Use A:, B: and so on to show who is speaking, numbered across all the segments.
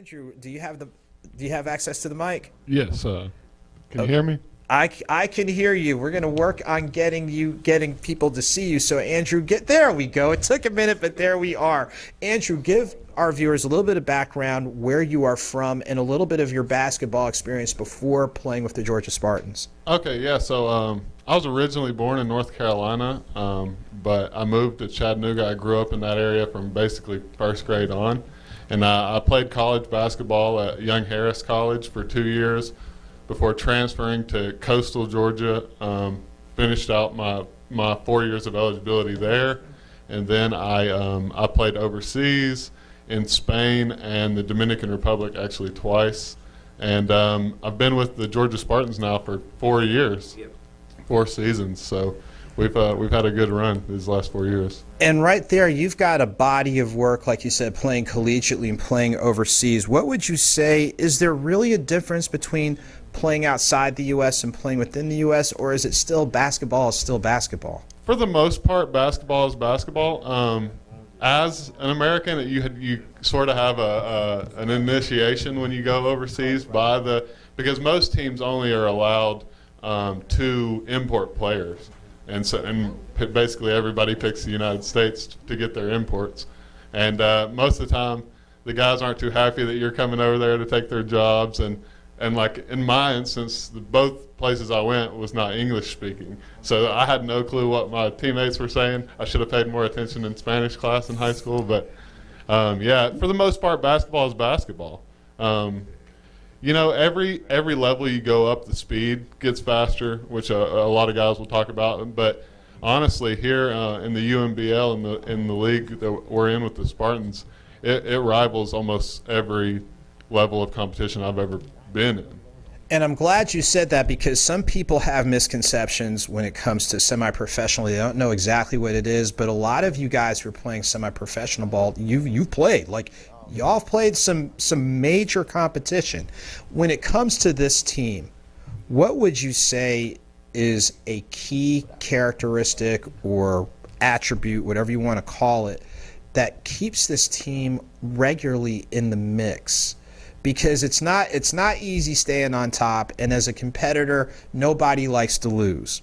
A: Andrew, do you have access to the mic?
B: Yes. Can you hear me?
A: I can hear you. We're going to work on getting people to see you. So Andrew, there we go. It took a minute, but there we are. Andrew, give our viewers a little bit of background, where you are from, and a little bit of your basketball experience before playing with the Georgia Spartans.
B: Okay, yeah. So I was originally born in North Carolina, but I moved to Chattanooga. I grew up in that area from basically first grade on. And I played college basketball at Young Harris College for 2 years before transferring to Coastal Georgia. Finished out my 4 years of eligibility there. And then I played overseas in Spain and the Dominican Republic actually twice. And I've been with the Georgia Spartans now for 4 years, 4 seasons. So we've had a good run these last 4 years.
A: And right there, you've got a body of work, like you said, playing collegiately and playing overseas. What would you say, is there really a difference between playing outside the U.S. and playing within the U.S., or is it still basketball is still basketball?
B: For the most part, basketball is basketball. As an American, you sort of have an initiation when you go overseas because most teams only are allowed 2 import players. And basically everybody picks the United States to get their imports. And most of the time, the guys aren't too happy that you're coming over there to take their jobs. And like in my instance, both places I went was not English speaking. So I had no clue what my teammates were saying. I should have paid more attention in Spanish class in high school. But yeah, for the most part, basketball is basketball. You know, every level you go up, the speed gets faster, which a lot of guys will talk about. But honestly, here in the UMBL, in the league that we're in with the Spartans, it rivals almost every level of competition I've ever been in.
A: And I'm glad you said that, because some people have misconceptions when it comes to semi-professional. They don't know exactly what it is, but a lot of you guys who are playing semi-professional ball, you've played. Like, y'all have played some major competition. When it comes to this team, what would you say is a key characteristic or attribute, whatever you want to call it, that keeps this team regularly in the mix? Because it's not easy staying on top, and as a competitor, nobody likes to lose.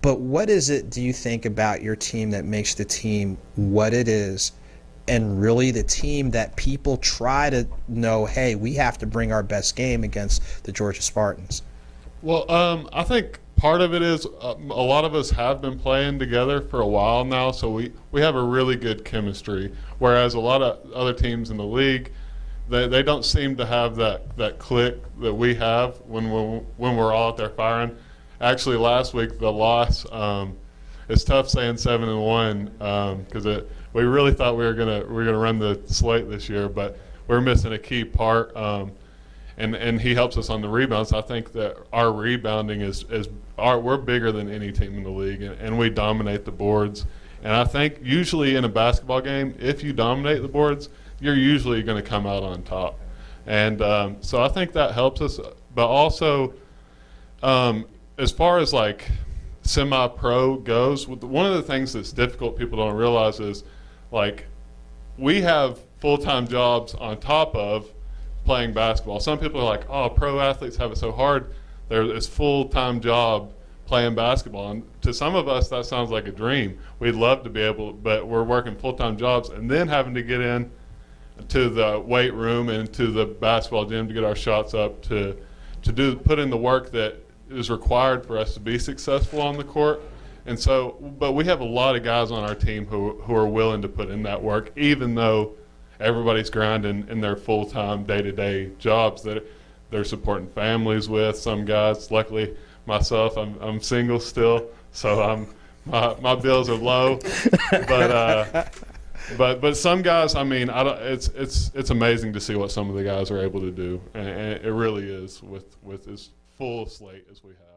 A: But what is it, do you think, about your team that makes the team what it is, and really the team that people try to know, hey, we have to bring our best game against the Georgia Spartans?
B: Well, I think part of it is a lot of us have been playing together for a while now, so we have a really good chemistry, whereas a lot of other teams in the league, they don't seem to have that click that we have when we're all out there firing. Actually, last week the loss, it's tough saying 7-1 because we really thought we were gonna run the slate this year, but we're missing a key part. And he helps us on the rebounds. I think that our rebounding we're bigger than any team in the league, and we dominate the boards. And I think usually in a basketball game, if you dominate the boards, you're usually going to come out on top. And so I think that helps us. But also, as far as like semi-pro goes, one of the things that's difficult people don't realize is, like, we have full-time jobs on top of playing basketball. Some people are like, oh, pro athletes have it so hard. There's this full-time job playing basketball. And to some of us, that sounds like a dream. We'd love to be able, but we're working full-time jobs and then having to get in to the weight room and to the basketball gym to get our shots up, to put in the work that is required for us to be successful on the court. And so, but we have a lot of guys on our team who are willing to put in that work, even though everybody's grinding in their full-time, day-to-day jobs that they're supporting families with. Some guys, luckily myself, I'm single still, so my bills are low. But some guys, I mean, it's amazing to see what some of the guys are able to do, and it really is with as full slate as we have.